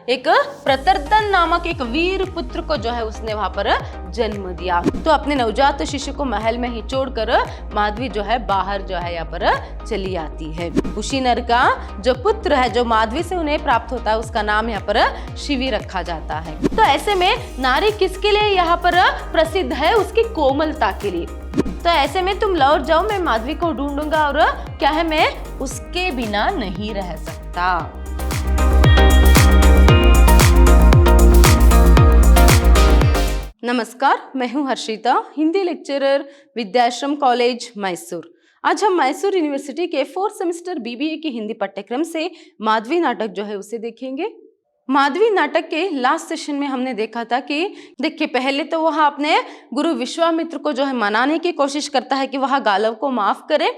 एक प्रतर्दन नामक एक वीर पुत्र को जो है उसने वहां पर जन्म दिया। तो अपने नवजात शिशु को महल में ही छोड़कर माधवी जो है बाहर जो है यहाँ पर चली आती है। उशीनर का जो पुत्र है जो माधवी से उन्हें प्राप्त होता है उसका नाम यहाँ पर शिवी रखा जाता है। तो ऐसे में नारी किसके लिए यहाँ पर प्रसिद्ध है? उसकी कोमलता के लिए। तो ऐसे में तुम लौट जाओ, मैं माधवी को ढूंढूंगा और क्या है मैं उसके बिना नहीं रह सकता। नमस्कार, मैं हूं हर्षिता, हिंदी लेक्चरर, विद्याश्रम कॉलेज मैसूर। आज हम मैसूर यूनिवर्सिटी के 4th सेमेस्टर बीबीए की हिंदी पाठ्यक्रम से माधवी नाटक जो है उसे देखेंगे। माधवी नाटक के लास्ट सेशन में हमने देखा था कि देखिए पहले तो वह अपने गुरु विश्वामित्र को जो है मनाने की कोशिश करता है कि वह गालव को माफ करे,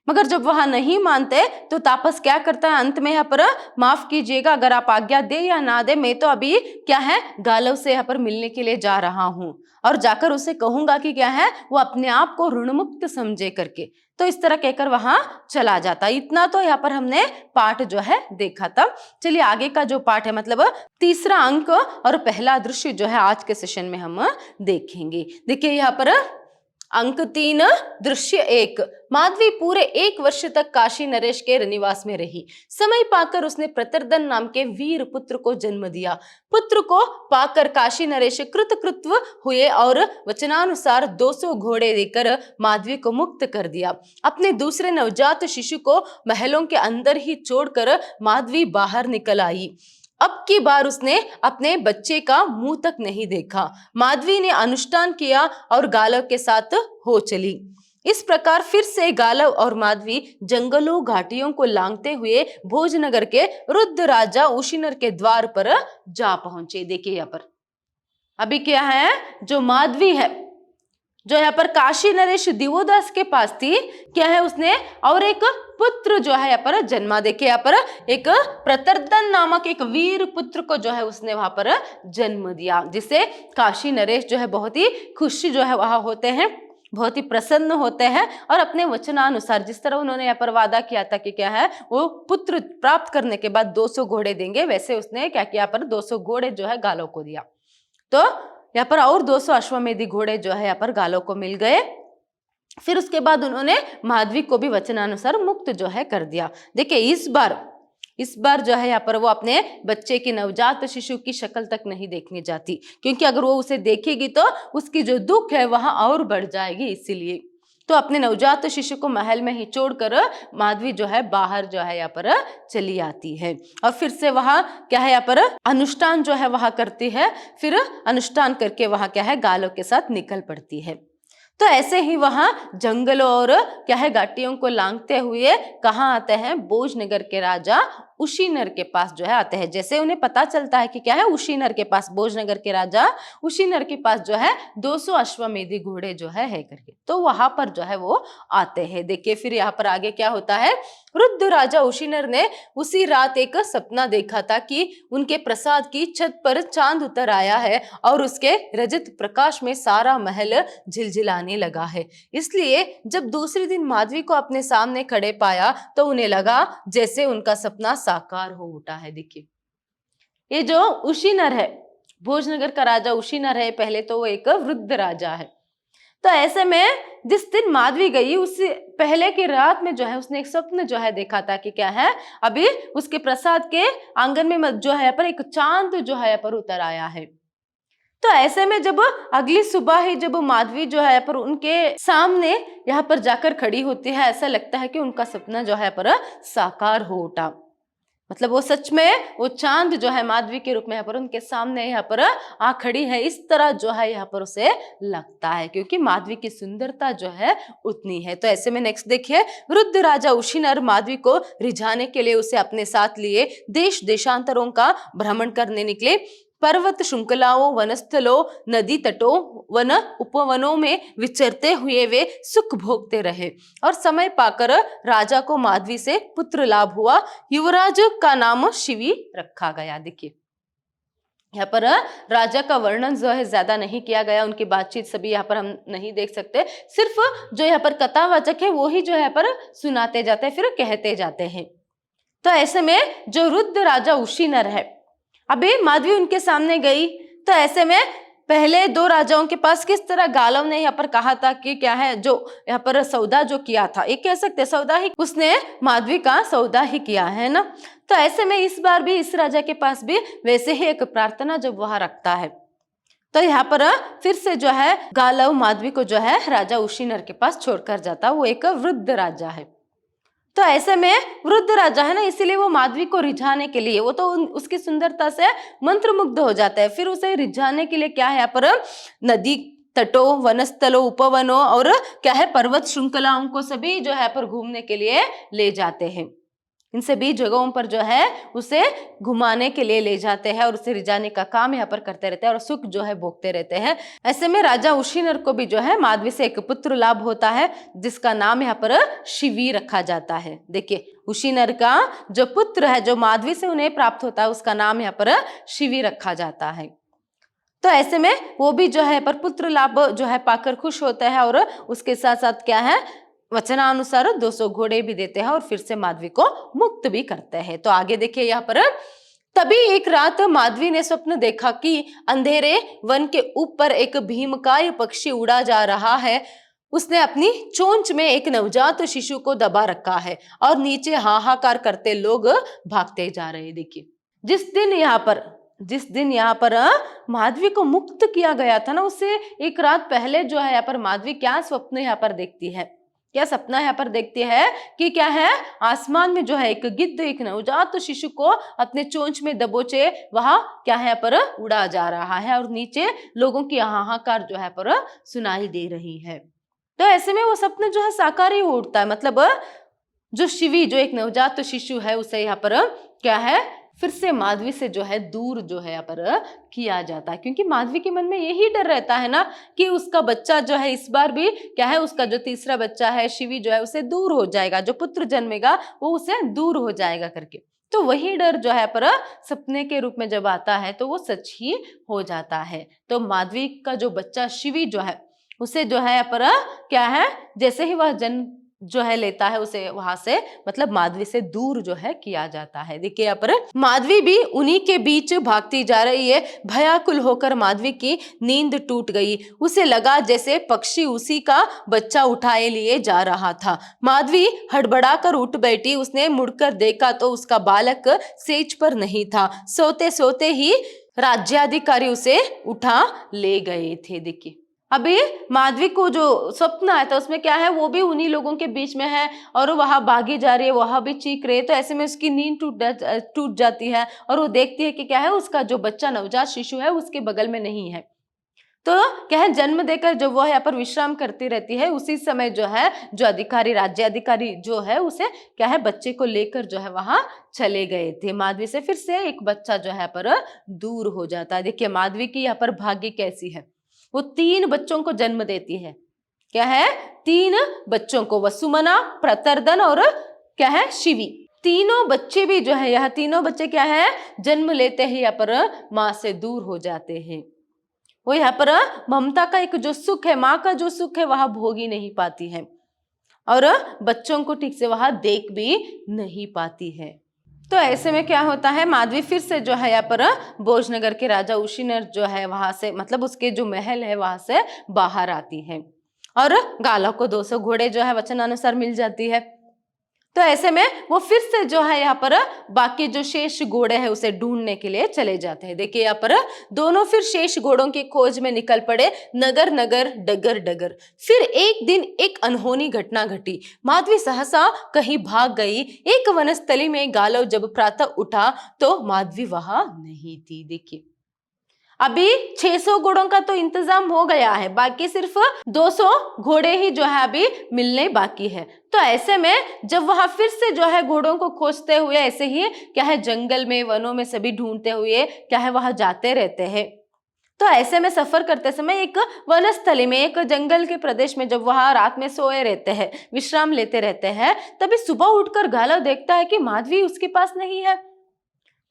मगर जब वह नहीं मानते तो तापस क्या करता है अंत में यहाँ पर माफ कीजिएगा, अगर आप आज्ञा दे या ना दे मैं तो अभी क्या है गालव से यहाँ पर मिलने के लिए जा रहा हूं और जाकर उसे कहूंगा कि क्या है वो अपने आप को ऋण मुक्त समझे करके। तो इस तरह कहकर वहां चला जाता। इतना तो यहाँ पर हमने पाठ जो है देखा था। चलिए आगे का जो पाठ है मतलब तीसरा अंक और पहला दृश्य जो है आज के सेशन में हम देखेंगे। देखिए यहाँ पर अंक 3 दृश्य 1। माधवी पूरे 1 वर्ष तक काशी नरेश के निवास में रही। समय पाकर उसने प्रतर्दन नाम के वीर पुत्र को जन्म दिया। पुत्र को पाकर काशी नरेश कृतकृत्व हुए और वचनानुसार 200 घोड़े देकर माधवी को मुक्त कर दिया। अपने दूसरे नवजात शिशु को महलों के अंदर ही छोड़कर माधवी बाहर निकल आई। अब की बार उसने अपने बच्चे का मुंह तक नहीं देखा। माधवी ने अनुष्ठान किया और गालव के साथ हो चली। इस प्रकार फिर से गालव और माधवी जंगलों घाटियों को लांघते हुए भोजनगर के रुद्र राजा उशीनर के द्वार पर जा पहुंचे। देखिए यहाँ पर अभी क्या है, जो माधवी है जो यहाँ पर काशी नरेश दिवोदास के पास थी, क्या है उसने और एक पुत्र जो है यहाँ पर जन्मा। देखिए यहाँ पर एक प्रतर्दन नामक एक वीर पुत्र को जो है उसने वहां पर जन्म दिया, जिसे काशी नरेश जो है बहुत ही खुशी जो है वहां होते हैं, बहुत ही प्रसन्न होते हैं और अपने वचनानुसार जिस तरह उन्होंने यहाँ पर वादा किया था कि क्या है वो पुत्र प्राप्त करने के बाद 200 घोड़े देंगे, वैसे उसने क्या किया पर 200 घोड़े जो है गालों को दिया। तो यहाँ पर और 200 अश्वमेधी घोड़े जो है यहाँ पर गालों को मिल गए। फिर उसके बाद उन्होंने माधवी को भी वचनानुसार मुक्त जो है कर दिया। देखिए इस बार जो है यहाँ पर वो अपने बच्चे की नवजात शिशु की शक्ल तक नहीं देखने जाती, क्योंकि अगर वो उसे देखेगी तो उसकी जो दुख है वहां और बढ़ जाएगी। इसीलिए तो अपने नवजात शिशु को महल में ही छोड़कर माधवी जो है बाहर जो है यहाँ पर चली आती है और फिर से वहां क्या है यहाँ पर अनुष्ठान जो है वहां करती है। फिर अनुष्ठान करके वहां क्या है गालों के साथ निकल पड़ती है। तो ऐसे ही वहां जंगलों और क्या है घाटियों को लांघते हुए कहाँ आते हैं, भोजनगर के राजा उशीनर के पास जो है आते हैं। जैसे उन्हें पता चलता है कि क्या है उशीनर के पास, भोजनगर के राजा उशीनर के पास जो है 200 अश्वमेधी घोड़े जो है करके, तो वहां पर जो है वो आते हैं। देखिए फिर यहाँ पर आगे क्या होता है, वृद्ध राजा उशीनर ने उसी रात एक सपना देखा था कि उनके प्रसाद की छत पर चांद उतर आया है और उसके रजत प्रकाश में सारा महल झिलझिलाने लगा है। इसलिए जब दूसरे दिन माधवी को अपने सामने खड़े पाया तो उन्हें लगा जैसे उनका सपना साकार हो उठा है। देखिए ये जो उशीनर है, भोजनगर का राजा उशीनर है, पहले तो वो एक वृद्ध राजा है। तो ऐसे में जिस दिन माधवी गई उससे पहले की रात में जो है उसने एक स्वप्न जो है देखा था कि क्या है अभी उसके प्रसाद के आंगन में जो है पर एक चांद जो है पर उतर आया है। तो ऐसे में जब अगली सुबह ही जब माधवी जो है पर उनके सामने यहाँ पर जाकर खड़ी होती है, ऐसा लगता है कि उनका सपना जो है पर साकार हो उठा। मतलब वो सच में वो चांद जो है माधवी के रूप में यहाँ पर उनके सामने यहाँ पर आ खड़ी है, इस तरह जो है यहाँ पर उसे लगता है, क्योंकि माधवी की सुंदरता जो है उतनी है। तो ऐसे में नेक्स्ट देखिए, वृद्ध राजा उशीनर माधवी को रिझाने के लिए उसे अपने साथ लिए देश देशांतरों का भ्रमण करने निकले। पर्वत श्रृंखलाओं, वनस्थलों, नदी तटों, वन उपवनों में विचरते हुए वे सुख भोगते रहे और समय पाकर राजा को माधवी से पुत्र लाभ हुआ। युवराज का नाम शिवी रखा गया। देखिए यहाँ पर राजा का वर्णन जो है ज्यादा नहीं किया गया, उनकी बातचीत सभी यहाँ पर हम नहीं देख सकते, सिर्फ जो यहाँ पर कथावाचक है वो ही जो यहाँ पर सुनाते जाते हैं, फिर कहते जाते हैं। तो ऐसे में जो रुद्र राजा उशीनर है अभी माधवी उनके सामने गई तो ऐसे में पहले दो राजाओं के पास किस तरह गालव ने यहाँ पर कहा था कि क्या है, जो यहाँ पर सौदा जो किया था, ये कह सकते सौदा ही, उसने माधवी का सौदा ही किया है ना। तो ऐसे में इस बार भी इस राजा के पास भी वैसे ही एक प्रार्थना जब वह रखता है, तो यहाँ पर फिर से जो है गालव माधवी को जो है राजा उशीनर के पास छोड़कर जाता है। वो एक वृद्ध राजा है, तो ऐसे में वृद्ध राजा है ना, इसीलिए वो माधवी को रिझाने के लिए, वो तो उसकी सुंदरता से मंत्रमुग्ध हो जाता है। फिर उसे रिझाने के लिए क्या है यहाँ पर नदी तटों, वनस्थलों, उपवनों और क्या है पर्वत श्रृंखलाओं को सभी जो है पर घूमने के लिए ले जाते हैं। इन सभी जगहों पर जो है उसे घुमाने के लिए ले जाते हैं और उसे रिझाने का काम यहाँ पर करते रहते हैं और सुख जो है भोगते रहते हैं। ऐसे में राजा उशीनर को भी जो है माधवी से एक पुत्र लाभ होता है, जिसका नाम यहाँ पर शिवी रखा जाता है। देखिए उशीनर का जो पुत्र है, जो माधवी से उन्हें प्राप्त होता है, उसका नाम यहाँ पर शिवी रखा जाता है। तो ऐसे में वो भी जो है पर पुत्र लाभ जो है पाकर खुश होता है और उसके साथ साथ क्या है वचनानुसार 200 घोड़े भी देते हैं और फिर से माधवी को मुक्त भी करते हैं। तो आगे देखिए यहाँ पर, तभी एक रात माधवी ने स्वप्न देखा कि अंधेरे वन के ऊपर एक भीमकाय पक्षी उड़ा जा रहा है। उसने अपनी चोंच में एक नवजात शिशु को दबा रखा है और नीचे हाहाकार करते लोग भागते जा रहे हैं। देखिए जिस दिन यहाँ पर माधवी को मुक्त किया गया था ना, उससे एक रात पहले जो है यहाँ पर माधवी क्या स्वप्न यहाँ पर देखती है, क्या सपना यहाँ पर देखती है कि क्या है, आसमान में जो है एक गिद्ध एक नवजात शिशु को अपने चोंच में दबोचे वहां क्या है पर उड़ा जा रहा है और नीचे लोगों की हाहाकार जो है पर सुनाई दे रही है। तो ऐसे में वो सपना जो है साकार ही उठता है, मतलब जो शिवी जो एक नवजात शिशु है उसे यहाँ पर क्या है फिर से माधवी से जो है दूर जो है यहाँ पर किया जाता है, क्योंकि माधवी के मन में यही डर रहता है ना कि उसका बच्चा जो है इस बार भी क्या है, उसका जो तीसरा बच्चा है शिवी जो है उसे दूर हो जाएगा, जो पुत्र जन्मेगा वो उसे दूर हो जाएगा करके। तो वही डर जो है पर सपने के रूप में जब आता है तो वो सच ही हो जाता है। तो माधवी का जो बच्चा शिवी जो है उसे जो है पर क्या है, जैसे ही वह जन्म जो है लेता है उसे वहां से मतलब माधवी से दूर जो है किया जाता है। देखिए यहाँ पर माधवी भी उन्हीं के बीच भागती जा रही है। भयाकुल होकर माधवी की नींद टूट गई। उसे लगा जैसे पक्षी उसी का बच्चा उठाए लिए जा रहा था। माधवी हड़बड़ा कर उठ बैठी। उसने मुड़कर देखा तो उसका बालक सेज पर नहीं था। सोते सोते ही राज्याधिकारी उसे उठा ले गए थे। देखिए अभी माधवी को जो स्वप्न आया था उसमें क्या है, वो भी उन्हीं लोगों के बीच में है और वहां भागी जा रही है, वहां भी चीख रही है। तो ऐसे में उसकी नींद टूट जाती है और वो देखती है कि क्या है, उसका जो बच्चा नवजात शिशु है उसके बगल में नहीं है। तो क्या है, जन्म देकर जब वह यहाँ पर विश्राम करती रहती है उसी समय जो है जो अधिकारी राज्य अधिकारी जो है उसे क्या है बच्चे को लेकर जो है वहां चले गए थे। माधवी से फिर से एक बच्चा जो है पर दूर हो जाता है। देखिए माधवी की यहाँ पर भाग्य कैसी है, वो 3 बच्चों को जन्म देती है। क्या है, 3 बच्चों को, वसुमना, प्रतरदन और क्या है शिवी। तीनों बच्चे भी जो है, यह तीनों बच्चे क्या है जन्म लेते ही यहाँ पर माँ से दूर हो जाते हैं। वो यहाँ पर ममता का एक जो सुख है, माँ का जो सुख है वह भोग ही नहीं पाती है और बच्चों को ठीक से वह देख भी नहीं पाती है। तो ऐसे में क्या होता है, माधवी फिर से जो है यहाँ पर भोजनगर के राजा उशीनर जो है वहां से मतलब उसके जो महल है वहां से बाहर आती है और गालव को 200 घोड़े जो है वचनानुसार मिल जाती है। तो ऐसे में वो फिर से जो है यहाँ पर बाकी जो शेष घोड़े हैं उसे ढूंढने के लिए चले जाते हैं। देखिए यहाँ पर दोनों फिर शेष घोड़ों की खोज में निकल पड़े, नगर नगर डगर डगर। फिर एक दिन एक अनहोनी घटना घटी। माधवी सहसा कहीं भाग गई। एक वनस्थली में गालव जब प्रातः उठा तो माधवी वहां नहीं थी। देखिए अभी 600 घोड़ों का तो इंतजाम हो गया है, बाकी सिर्फ 200 घोड़े ही जो है अभी मिलने बाकी है। तो ऐसे में जब वहां फिर से जो है घोड़ों को खोजते हुए ऐसे ही क्या है जंगल में वनों में सभी ढूंढते हुए क्या है वहां जाते रहते हैं। तो ऐसे में सफर करते समय एक वनस्थली में एक जंगल के प्रदेश में जब वहां रात में सोए रहते हैं, विश्राम लेते रहते हैं, तभी सुबह उठकर गालव देखता है कि माधवी उसके पास नहीं है।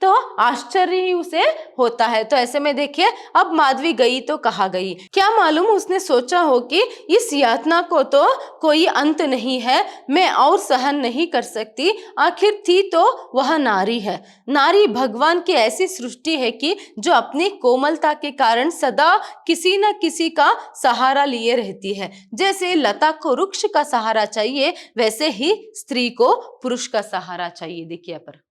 तो आश्चर्य ही उसे होता है। तो ऐसे में देखिए, अब माधवी गई तो कहाँ गई, क्या मालूम उसने सोचा हो कि इस यातना को तो कोई अंत नहीं है, मैं और सहन नहीं कर सकती। आखिर थी तो वह नारी है। नारी भगवान की ऐसी सृष्टि है कि जो अपनी कोमलता के कारण सदा किसी न किसी का सहारा लिए रहती है। जैसे लता को वृक्ष का सहारा चाहिए, वैसे ही स्त्री को पुरुष का सहारा चाहिए। देखिए पर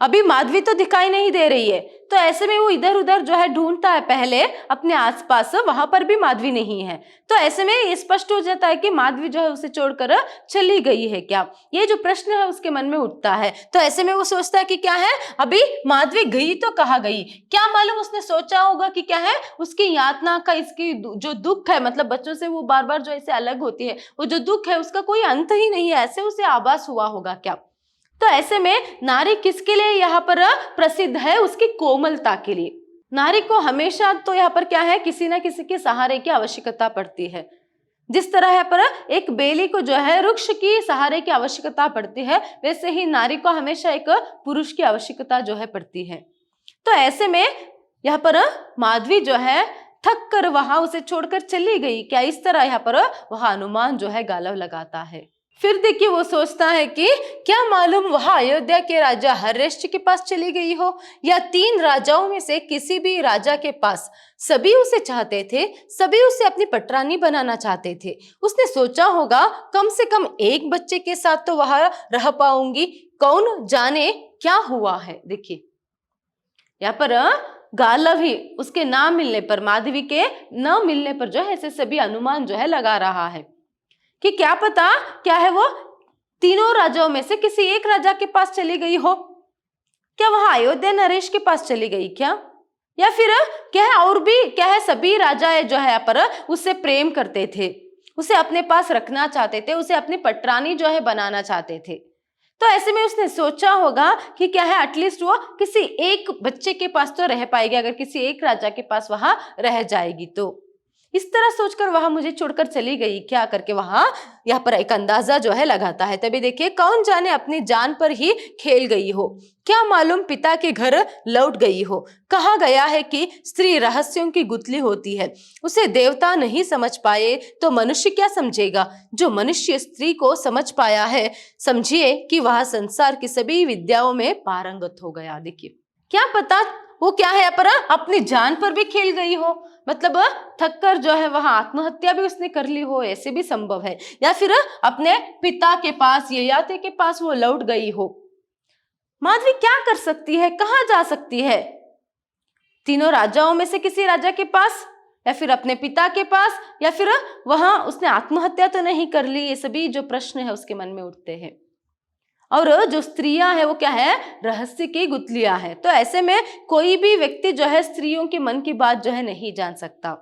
अभी माधवी तो दिखाई नहीं दे रही है, तो ऐसे में वो इधर उधर जो है ढूंढता है पहले अपने आसपास, वहां पर भी माधवी नहीं है। तो ऐसे में ये स्पष्ट हो जाता है कि माधवी जो है उसे छोड़कर चली गई है क्या, ये जो प्रश्न है उसके मन में उठता है। तो ऐसे में वो सोचता है कि क्या है, अभी माधवी गई तो कहाँ गई, क्या मालूम उसने सोचा होगा कि क्या है, उसकी यातना का, इसकी जो दुख है, मतलब बच्चों से वो बार बार जो ऐसे अलग होती है, वो जो दुख है उसका कोई अंत ही नहीं है, ऐसे उसे आभास हुआ होगा क्या। तो ऐसे में नारी किसके लिए यहाँ पर प्रसिद्ध है, उसकी कोमलता के लिए। नारी को हमेशा तो यहाँ पर क्या है, किसी ना किसी के सहारे की आवश्यकता पड़ती है। जिस तरह यहाँ पर एक बेली को जो है वृक्ष की सहारे की आवश्यकता पड़ती है, वैसे ही नारी को हमेशा एक पुरुष की आवश्यकता जो है पड़ती है। तो ऐसे में यहाँ पर माधवी जो है थक कर वहां उसे छोड़कर चली गई क्या, इस तरह यहाँ पर वह अनुमान जो है गालव लगाता है। फिर देखिए वो सोचता है कि क्या मालूम वह अयोध्या के राजा हर्षश्र के पास चली गई हो, या 3 राजाओं में से किसी भी राजा के पास। सभी उसे चाहते थे, सभी उसे अपनी पटरानी बनाना चाहते थे। उसने सोचा होगा कम से कम एक बच्चे के साथ तो वह रह पाऊंगी, कौन जाने क्या हुआ है। देखिए यहाँ पर गालव ही उसके ना मिलने पर, माधवी के न मिलने पर जो है ऐसे सभी अनुमान जो है लगा रहा है कि क्या पता क्या है, वो तीनों राजाओं में से किसी एक राजा के पास चली गई हो। क्या वह अयोध्या नरेश के पास चली गई क्या, या फिर क्या है और भी क्या है, सभी राजा जो है पर उससे प्रेम करते थे, उसे अपने पास रखना चाहते थे, उसे अपनी पटरानी जो है बनाना चाहते थे। तो ऐसे में उसने सोचा होगा कि क्या है, एटलीस्ट वो किसी एक बच्चे के पास तो रह पाएगी, अगर किसी एक राजा के पास वहां रह जाएगी तो। इस तरह सोचकर वहां मुझे छोड़कर चली गई क्या करके वहां यहाँ पर एक अंदाजा जो है लगाता है। तभी देखिए, कौन जाने अपनी जान पर ही खेल गई हो, क्या मालूम पिता के घर लौट गई हो। कहा गया है कि स्त्री रहस्यों की गुथली होती है, उसे देवता नहीं समझ पाए तो मनुष्य क्या समझेगा। जो मनुष्य स्त्री को समझ पाया है, समझिए कि वह संसार की सभी विद्याओं में पारंगत हो गया। देखिए क्या पता वो क्या है पर अपनी जान पर भी खेल गई हो, मतलब थक कर जो है वहां आत्महत्या भी उसने कर ली हो, ऐसे भी संभव है। या फिर अपने पिता के पास, ययाति के पास वो लौट गई हो। माधवी क्या कर सकती है, कहाँ जा सकती है, तीनों राजाओं में से किसी राजा के पास, या फिर अपने पिता के पास, या फिर वहां उसने आत्महत्या तो नहीं कर ली। ये सभी जो प्रश्न है उसके मन में उठते हैं। और जो स्त्रियां है वो क्या है, रहस्य की गुथलियां है। तो ऐसे में कोई भी व्यक्ति जो है स्त्रियों के मन की बात जो है नहीं जान सकता।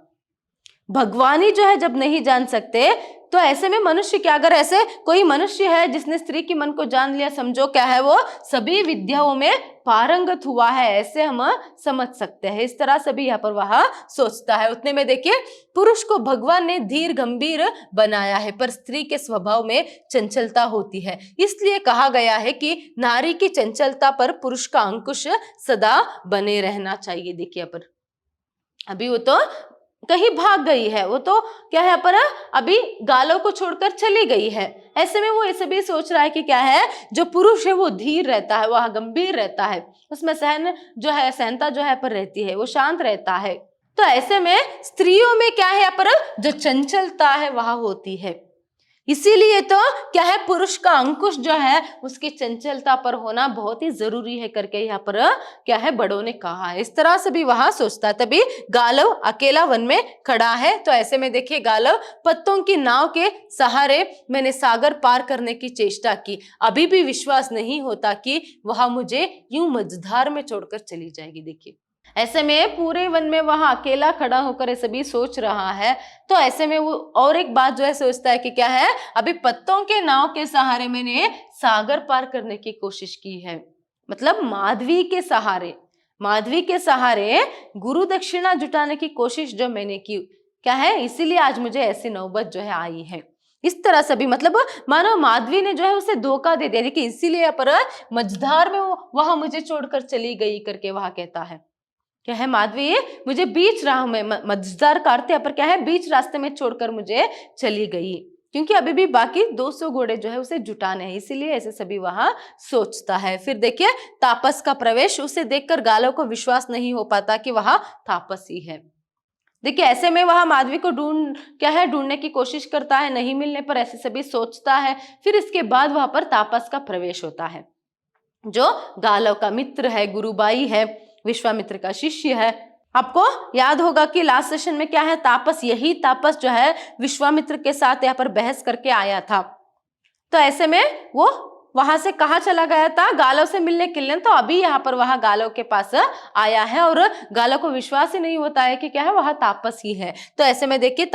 भगवान ही जो है जब नहीं जान सकते, तो ऐसे में मनुष्य क्या, अगर ऐसे कोई मनुष्य है जिसने स्त्री के मन को जान लिया, समझो क्या है वो सभी विद्याओं में पारंगत हुआ है, ऐसे हम समझ सकते हैं। इस तरह से भी यहाँ पर वह सोचता है। उतने में देखिए, पुरुष को भगवान ने धीर गंभीर बनाया है, पर स्त्री के स्वभाव में चंचलता होती है। इसलिए कहा गया है कि नारी की चंचलता पर पुरुष का अंकुश सदा बने रहना चाहिए। देखिए पर अभी वो तो कहीं भाग गई है, वो तो क्या है पर अभी गालों को छोड़कर चली गई है। ऐसे में वो ऐसे भी सोच रहा है कि क्या है, जो पुरुष है वो धीर रहता है, वह गंभीर रहता है, उसमें सहन जो है, सहनता जो है पर रहती है, वो शांत रहता है। तो ऐसे में स्त्रियों में क्या है पर जो चंचलता है वह होती है। इसीलिए तो क्या है, पुरुष का अंकुश जो है उसकी चंचलता पर होना बहुत ही जरूरी है करके यहाँ पर क्या है बड़ों ने कहा है। इस तरह से भी वहां सोचता है। तभी गालव अकेला वन में खड़ा है। तो ऐसे में देखिए, गालव पत्तों की नाव के सहारे मैंने सागर पार करने की चेष्टा की, अभी भी विश्वास नहीं होता कि वह मुझे यूं मझधार में छोड़कर चली जाएगी। देखिए ऐसे में पूरे वन में वहां अकेला खड़ा होकर ऐसे भी सोच रहा है। तो ऐसे में वो और एक बात जो है सोचता है कि क्या है, अभी पत्तों के नाव के सहारे मैंने सागर पार करने की कोशिश की है, मतलब माधवी के सहारे, माधवी के सहारे गुरु दक्षिणा जुटाने की कोशिश जो मैंने की क्या है, इसीलिए आज मुझे ऐसी नौबत जो है आई है। इस तरह से भी मतलब मानो माधवी ने जो है उसे धोखा दे दिया, देखिए इसीलिए यहाँ पर मझधार में वो वहां मुझे छोड़कर चली गई करके वहां कहता है। क्या है, माधवी मुझे बीच राह में मझधार काटते यहाँ पर क्या है, बीच रास्ते में छोड़कर मुझे चली गई, क्योंकि अभी भी बाकी 200 घोड़े जो है उसे जुटाने हैं, इसीलिए ऐसे सभी वहां सोचता है। फिर देखिए तापस का प्रवेश, उसे देखकर गालो को विश्वास नहीं हो पाता कि वहां तापस ही है। देखिए ऐसे में वहां माधवी को ढूंढने की कोशिश करता है, नहीं मिलने पर ऐसे सभी सोचता है। फिर इसके बाद वहां पर तापस का प्रवेश होता है, जो गालव का मित्र है, गुरुबाई है, विश्वामित्र का शिष्य है। आपको याद होगा कि लास्ट सेशन में क्या है, तापस, यही तापस जो है विश्वामित्र के साथ यहाँ पर बहस करके आया था। तो ऐसे में वो वहां से कहा चला गया था, गालव से मिलने के लिए। तो अभी यहाँ पर वहां गालव के पास आया है और गालव को विश्वास ही नहीं होता है कि क्या है, वहां तापस ही है। तो ऐसे में देखिए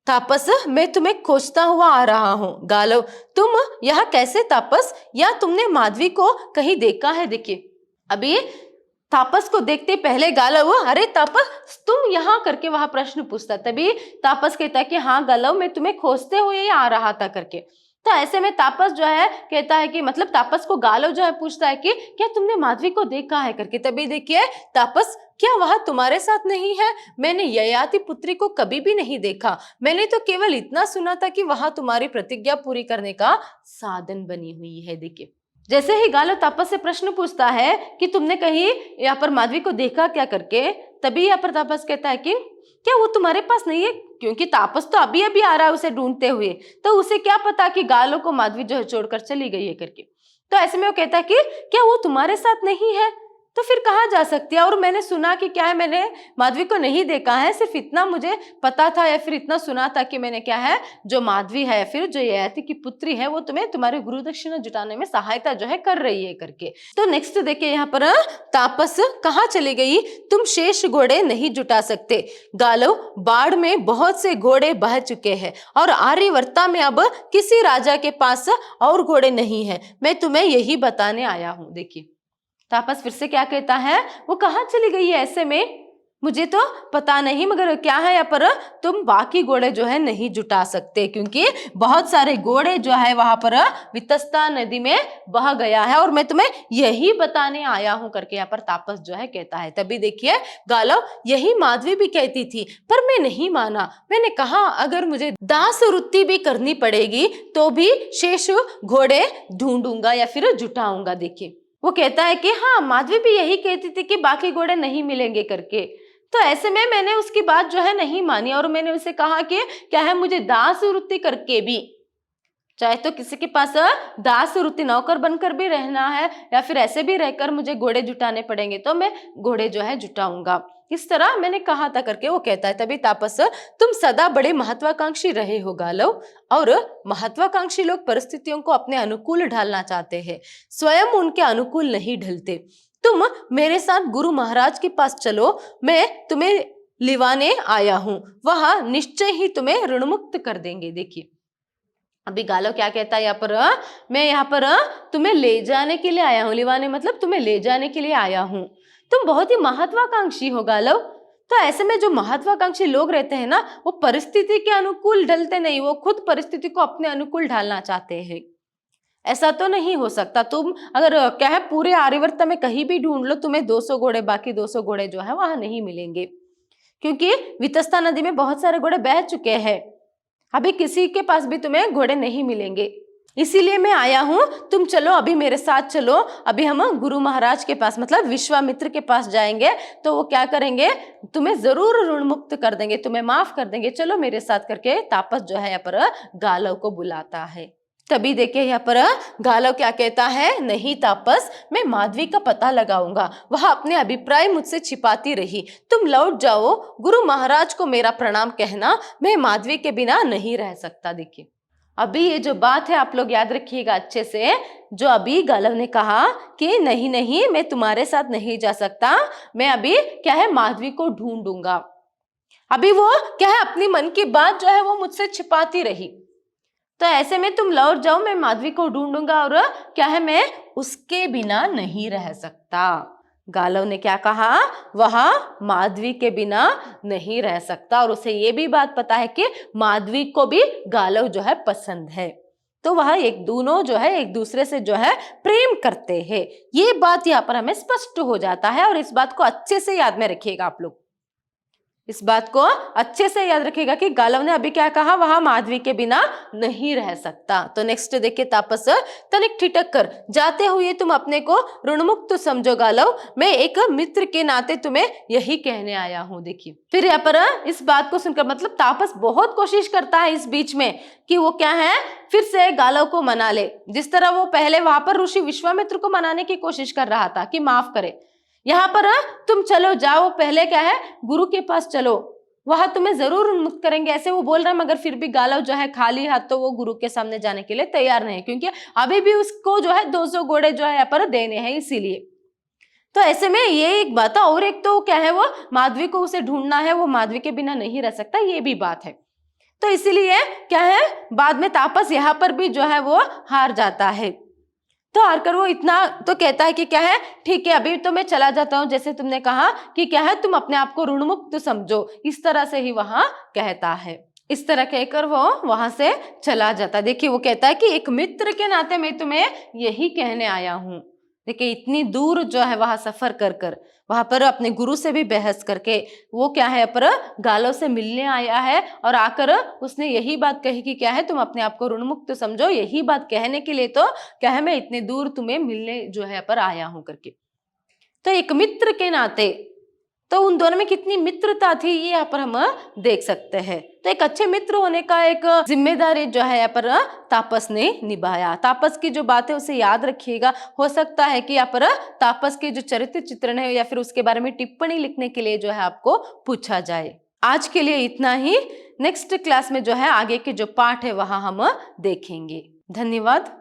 तापस मैं तुम्हें खोजता हुआ आ रहा हूं। गालव तुम यहाँ कैसे तापस, या तुमने माधवी को कहीं देखा है? देखिए अभी तापस को देखते पहले गालव अरे तापस तुम यहाँ करके वहां प्रश्न पूछता, तभी तापस कहता है कि हाँ गालव मैं तुम्हें खोजते हुए ही आ रहा था करके। तो ऐसे में तापस जो है कहता है कि मतलब तापस को गालव जो है पूछता है कि क्या तुमने माधवी को देखा है करके। तभी देखिए तापस, क्या वह तुम्हारे साथ नहीं है? मैंने ययाति पुत्री को कभी भी नहीं देखा, मैंने तो केवल इतना सुना था कि वहां तुम्हारी प्रतिज्ञा पूरी करने का साधन बनी हुई है। देखिए जैसे ही गालव तापस से प्रश्न पूछता है कि तुमने कहीं यहाँ पर माधवी को देखा क्या करके, तभी यहाँ पर तापस कहता है कि क्या वो तुम्हारे पास नहीं है, क्योंकि तापस तो अभी अभी आ रहा है उसे ढूंढते हुए, तो उसे क्या पता कि गालव को माधवी जो है छोड़कर चली गई है करके। तो ऐसे में वो कहता है कि क्या वो तुम्हारे साथ नहीं है, तो फिर कहाँ जा सकती है? और मैंने सुना कि क्या है, मैंने माधवी को नहीं देखा है, सिर्फ इतना मुझे पता था या फिर इतना सुना था कि मैंने क्या है, जो माधवी है फिर जो ययाति की पुत्री है वो तुम्हें तुम्हारे गुरु दक्षिणा जुटाने में सहायता जो है कर रही है करके। तो नेक्स्ट देखिए यहाँ पर तापस कहाँ चली गई, तुम शेष घोड़े नहीं जुटा सकते। गालव बाढ़ में बहुत से घोड़े बह चुके हैं और आर्यवर्ता में अब किसी राजा के पास और घोड़े नहीं है, मैं तुम्हें यही बताने आया हूँ। देखिए तापस फिर से क्या कहता है, वो कहाँ चली गई है ऐसे में, मुझे तो पता नहीं, मगर क्या है यहाँ पर तुम बाकी घोड़े जो है नहीं जुटा सकते, क्योंकि बहुत सारे घोड़े जो है वहां पर वितस्ता नदी में बह गया है और मैं तुम्हें यही बताने आया हूं करके यहाँ पर तापस जो है कहता है। तभी देखिए गालव, यही माधवी भी कहती थी पर मैं नहीं माना, मैंने कहा अगर मुझे दास वृत्ति भी करनी पड़ेगी तो भी शेष घोड़े ढूंढूंगा या फिर जुटाऊंगा। देखिए वो कहता है कि हाँ माधवी भी यही कहती थी कि बाकी घोड़े नहीं मिलेंगे करके, तो ऐसे में मैंने उसकी बात जो है नहीं मानी और मैंने उसे कहा कि क्या है, मुझे दास वृत्ति करके भी, चाहे तो किसी के पास दास वृत्ति नौकर बनकर भी रहना है या फिर ऐसे भी रहकर मुझे घोड़े जुटाने पड़ेंगे तो मैं घोड़े जो है जुटाऊंगा, इस तरह मैंने कहा था करके वो कहता है। तभी तापस, तुम सदा बड़े महत्वाकांक्षी रहे हो गालव, और महत्वाकांक्षी लोग परिस्थितियों को अपने अनुकूल ढालना चाहते हैं, स्वयं उनके अनुकूल नहीं ढलते। तुम मेरे साथ गुरु महाराज के पास चलो, मैं तुम्हें लिवाने आया हूं, वह निश्चय ही तुम्हें ऋणमुक्त कर देंगे। देखिए अभी गालव क्या कहता है यहाँ पर, मैं यहाँ पर तुम्हें ले जाने के लिए आया हूँ, लिवाने मतलब तुम्हें ले जाने के लिए आया हूँ, तुम बहुत ही महत्वाकांक्षी हो गालव। तो ऐसे में जो महत्वाकांक्षी लोग रहते हैं ना, वो परिस्थिति के अनुकूल ढलते नहीं, वो खुद परिस्थिति को अपने अनुकूल ढालना चाहते हैं। ऐसा तो नहीं हो सकता, तुम अगर क्या है पूरे आर्यवर्त में कहीं भी ढूंढ लो, तुम्हें 200 घोड़े, बाकी 200 घोड़े जो है वहां नहीं मिलेंगे, क्योंकि वितस्ता नदी में बहुत सारे घोड़े बह चुके हैं, अभी किसी के पास भी तुम्हें घोड़े नहीं मिलेंगे, इसीलिए मैं आया हूं, तुम चलो अभी मेरे साथ चलो, अभी हम गुरु महाराज के पास मतलब विश्वामित्र के पास जाएंगे, तो वो क्या करेंगे, तुम्हें जरूर ऋण मुक्त कर देंगे, तुम्हें माफ कर देंगे, चलो मेरे साथ करके तापस जो है यहाँ पर गालव को बुलाता है। तभी देखिए यहाँ पर गालव क्या कहता है, नहीं तापस, मैं माधवी का पता लगाऊंगा, वह अपने अभिप्राय मुझसे छिपाती रही, तुम लौट जाओ, गुरु महाराज को मेरा प्रणाम कहना, मैं माधवी के बिना नहीं रह सकता। देखिए अभी ये जो बात है आप लोग याद रखिएगा अच्छे से, जो अभी गालव ने कहा कि नहीं नहीं मैं तुम्हारे साथ नहीं जा सकता, मैं अभी क्या है माधवी को ढूंढूंगा, अभी वो क्या है अपनी मन की बात जो है वो मुझसे छिपाती रही, तो ऐसे में तुम लौट जाओ, मैं माधवी को ढूंढूंगा और क्या है मैं उसके बिना नहीं रह सकता। गालव ने क्या कहा, वह माधवी के बिना नहीं रह सकता, और उसे ये भी बात पता है कि माधवी को भी गालव जो है पसंद है, तो वह एक दोनों जो है एक दूसरे से जो है प्रेम करते हैं। ये बात यहाँ पर हमें स्पष्ट हो जाता है, और इस बात को अच्छे से याद में रखिएगा आप लोग, इस बात को अच्छे से याद रखिएगा कि गालव ने अभी क्या कहा, वह माधवी के बिना नहीं रह सकता। तो नेक्स्ट देखिए, तापस तनिक ठिठक कर, जाते हुए तुम अपने को ऋणमुक्त समझो गालव, मैं एक मित्र के नाते तुम्हें यही कहने आया हूँ। देखिए फिर यहाँ पर इस बात को सुनकर, मतलब तापस बहुत कोशिश करता है इस बीच में कि वो क्या है, फिर से गालव को मना ले, जिस तरह वो पहले वहां पर ऋषि विश्वामित्र को मनाने की कोशिश कर रहा था कि माफ करे। यहाँ पर तुम चलो जाओ, पहले क्या है, गुरु के पास चलो, वह तुम्हें जरूर उन्मुक्त करेंगे, ऐसे वो बोल रहा है। मगर फिर भी गालव जो है खाली हाथ तो वो गुरु के सामने जाने के लिए तैयार नहीं, क्योंकि अभी भी उसको जो है 200 घोड़े जो है यहाँ पर देने हैं, इसीलिए। तो ऐसे में ये एक बात है, और एक तो क्या है, वो माधवी को उसे ढूंढना है, वो माधवी के बिना नहीं रह सकता, ये भी बात है। तो इसीलिए क्या है, बाद में तापस यहाँ पर भी जो है वो हार जाता है। तो हारकर वो इतना तो कहता है कि क्या है, ठीक है अभी तो मैं चला जाता हूं, जैसे तुमने कहा कि क्या है, तुम अपने आप को ऋणमुक्त समझो, इस तरह से ही वहां कहता है। इस तरह कहकर वो वहां से चला जाता। देखिए वो कहता है कि एक मित्र के नाते मैं तुम्हें यही कहने आया हूं। देखिए इतनी दूर जो है वहां सफर कर कर, वहां पर अपने गुरु से भी बहस करके वो क्या है पर गालों से मिलने आया है, और आकर उसने यही बात कही कि क्या है, तुम अपने आप को ऋणमुक्त समझो। यही बात कहने के लिए तो क्या है, मैं इतने दूर तुम्हें मिलने जो है पर आया हूं करके। तो एक मित्र के नाते, तो उन दोनों में कितनी मित्रता थी ये यहाँ पर हम देख सकते हैं। तो एक अच्छे मित्र होने का एक जिम्मेदारी जो है यहाँ पर तापस ने निभाया। तापस की जो बात है उसे याद रखिएगा, हो सकता है कि यहाँ पर तापस के जो चरित्र चित्रण है या फिर उसके बारे में टिप्पणी लिखने के लिए जो है आपको पूछा जाए। आज के लिए इतना ही, नेक्स्ट क्लास में जो है आगे के जो पाठ है वहां हम देखेंगे। धन्यवाद।